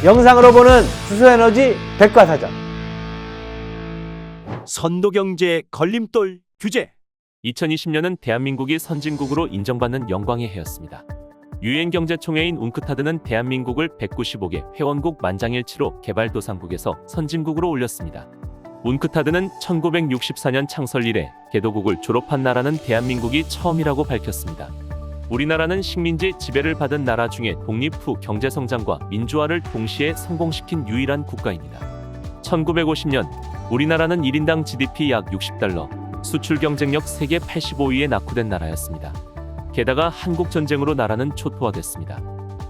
영상으로 보는 수소에너지 백과사전. 선도경제의 걸림돌 규제. 2020년은 대한민국이 선진국으로 인정받는 영광의 해였습니다. 유엔경제총회인 웅크타드는 대한민국을 195개 회원국 만장일치로 개발도상국에서 선진국으로 올렸습니다. 웅크타드는 1964년 창설 이래 개도국을 졸업한 나라는 대한민국이 처음이라고 밝혔습니다. 우리나라는 식민지 지배를 받은 나라 중에 독립 후 경제성장과 민주화를 동시에 성공시킨 유일한 국가입니다. 1950년 우리나라는 1인당 GDP 약 $60, 수출 경쟁력 세계 85위에 낙후된 나라였습니다. 게다가 한국전쟁으로 나라는 초토화됐습니다.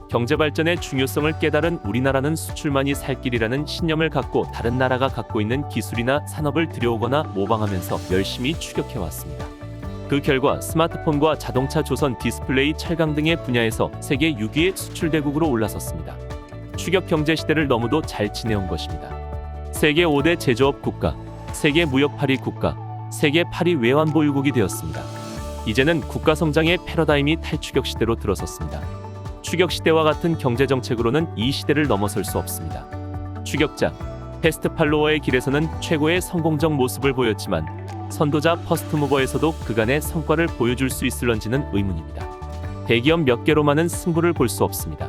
경제발전의 중요성을 깨달은 우리나라는 수출만이 살 길이라는 신념을 갖고 다른 나라가 갖고 있는 기술이나 산업을 들여오거나 모방하면서 열심히 추격해왔습니다. 그 결과 스마트폰과 자동차, 조선, 디스플레이, 철강 등의 분야에서 세계 6위의 수출대국으로 올라섰습니다. 추격 경제 시대를 너무도 잘 지내온 것입니다. 세계 5대 제조업 국가, 세계 무역 8위 국가, 세계 8위 외환보유국이 되었습니다. 이제는 국가 성장의 패러다임이 탈추격 시대로 들어섰습니다. 추격 시대와 같은 경제 정책으로는 이 시대를 넘어설 수 없습니다. 추격자 패스트 팔로워의 길에서는 최고의 성공적 모습을 보였지만 선도자 퍼스트 무버에서도 그간의 성과를 보여줄 수 있을런지는 의문입니다. 대기업 몇 개로만은 승부를 볼 수 없습니다.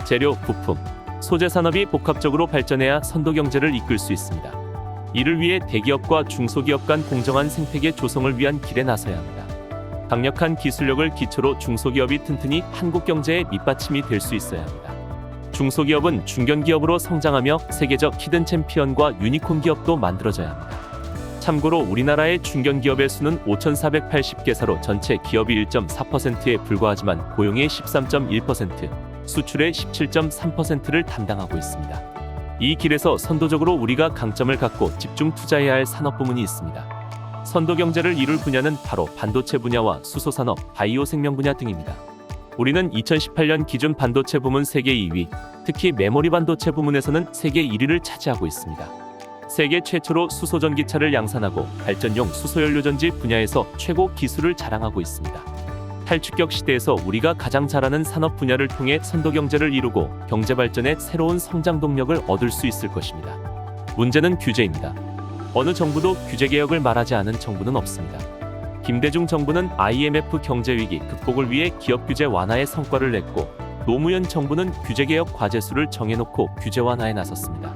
재료, 부품, 소재 산업이 복합적으로 발전해야 선도 경제를 이끌 수 있습니다. 이를 위해 대기업과 중소기업 간 공정한 생태계 조성을 위한 길에 나서야 합니다. 강력한 기술력을 기초로 중소기업이 튼튼히 한국 경제의 밑받침이 될 수 있어야 합니다. 중소기업은 중견기업으로 성장하며 세계적 히든 챔피언과 유니콘 기업도 만들어져야 합니다. 참고로 우리나라의 중견기업의 수는 5,480개사로 전체 기업이 1.4%에 불과하지만 고용의 13.1%, 수출의 17.3%를 담당하고 있습니다. 이 길에서 선도적으로 우리가 강점을 갖고 집중 투자해야 할 산업 부문이 있습니다. 선도 경제를 이룰 분야는 바로 반도체 분야와 수소산업, 바이오 생명 분야 등입니다. 우리는 2018년 기준 반도체 부문 세계 2위, 특히 메모리 반도체 부문에서는 세계 1위를 차지하고 있습니다. 세계 최초로 수소전기차를 양산하고 발전용 수소연료전지 분야에서 최고 기술을 자랑하고 있습니다. 탈추격 시대에서 우리가 가장 잘하는 산업 분야를 통해 선도 경제를 이루고 경제 발전의 새로운 성장 동력을 얻을 수 있을 것입니다. 문제는 규제입니다. 어느 정부도 규제 개혁을 말하지 않은 정부는 없습니다. 김대중 정부는 IMF 경제위기 극복을 위해 기업 규제 완화에 성과를 냈고 노무현 정부는 규제 개혁 과제수를 정해놓고 규제 완화에 나섰습니다.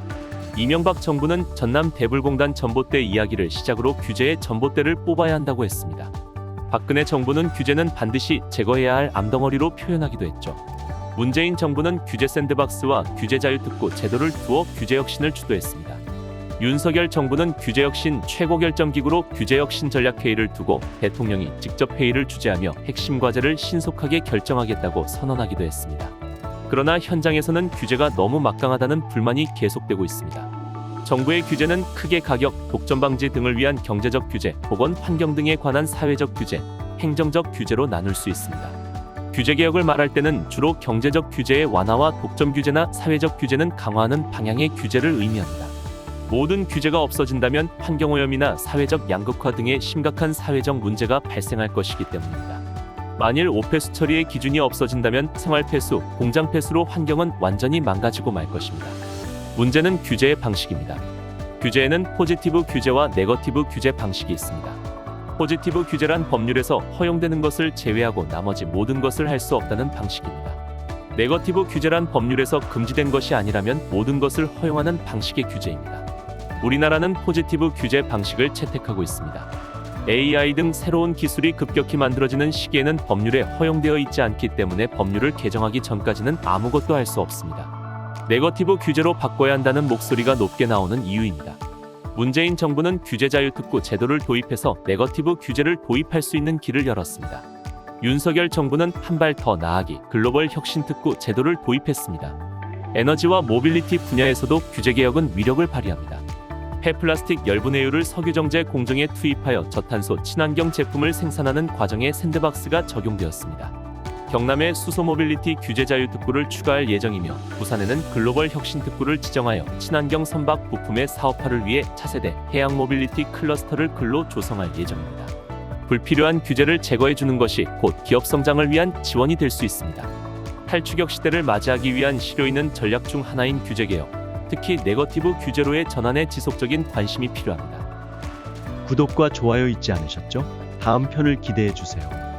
이명박 정부는 전남 대불공단 전봇대 이야기를 시작으로 규제의 전봇대를 뽑아야 한다고 했습니다. 박근혜 정부는 규제는 반드시 제거해야 할 암덩어리로 표현하기도 했죠. 문재인 정부는 규제 샌드박스와 규제 자유특구 제도를 두어 규제 혁신을 주도했습니다. 윤석열 정부는 규제 혁신 최고결정기구로 규제 혁신 전략회의를 두고 대통령이 직접 회의를 주재하며 핵심 과제를 신속하게 결정하겠다고 선언하기도 했습니다. 그러나 현장에서는 규제가 너무 막강하다는 불만이 계속되고 있습니다. 정부의 규제는 크게 가격, 독점 방지 등을 위한 경제적 규제, 보건, 환경 등에 관한 사회적 규제, 행정적 규제로 나눌 수 있습니다. 규제 개혁을 말할 때는 주로 경제적 규제의 완화와 독점 규제나 사회적 규제는 강화하는 방향의 규제를 의미합니다. 모든 규제가 없어진다면 환경오염이나 사회적 양극화 등의 심각한 사회적 문제가 발생할 것이기 때문입니다. 만일 오폐수 처리의 기준이 없어진다면 생활폐수, 공장폐수로 환경은 완전히 망가지고 말 것입니다. 문제는 규제의 방식입니다. 규제에는 포지티브 규제와 네거티브 규제 방식이 있습니다. 포지티브 규제란 법률에서 허용되는 것을 제외하고 나머지 모든 것을 할 수 없다는 방식입니다. 네거티브 규제란 법률에서 금지된 것이 아니라면 모든 것을 허용하는 방식의 규제입니다. 우리나라는 포지티브 규제 방식을 채택하고 있습니다. AI 등 새로운 기술이 급격히 만들어지는 시기에는 법률에 허용되어 있지 않기 때문에 법률을 개정하기 전까지는 아무것도 할 수 없습니다. 네거티브 규제로 바꿔야 한다는 목소리가 높게 나오는 이유입니다. 문재인 정부는 규제 자유특구 제도를 도입해서 네거티브 규제를 도입할 수 있는 길을 열었습니다. 윤석열 정부는 한 발 더 나아기 글로벌 혁신특구 제도를 도입했습니다. 에너지와 모빌리티 분야에서도 규제 개혁은 위력을 발휘합니다. 폐플라스틱 열분해유를 석유정제 공정에 투입하여 저탄소 친환경 제품을 생산하는 과정에 샌드박스가 적용되었습니다. 경남에 수소 모빌리티 규제 자유특구를 추가할 예정이며 부산에는 글로벌 혁신특구를 지정하여 친환경 선박 부품의 사업화를 위해 차세대 해양 모빌리티 클러스터를 근로 조성할 예정입니다. 불필요한 규제를 제거해주는 것이 곧 기업 성장을 위한 지원이 될 수 있습니다. 탈추격 시대를 맞이하기 위한 실효있는 전략 중 하나인 규제개혁, 특히 네거티브 규제로의 전환에 지속적인 관심이 필요합니다. 구독과 좋아요 잊지 않으셨죠? 다음 편을 기대해 주세요.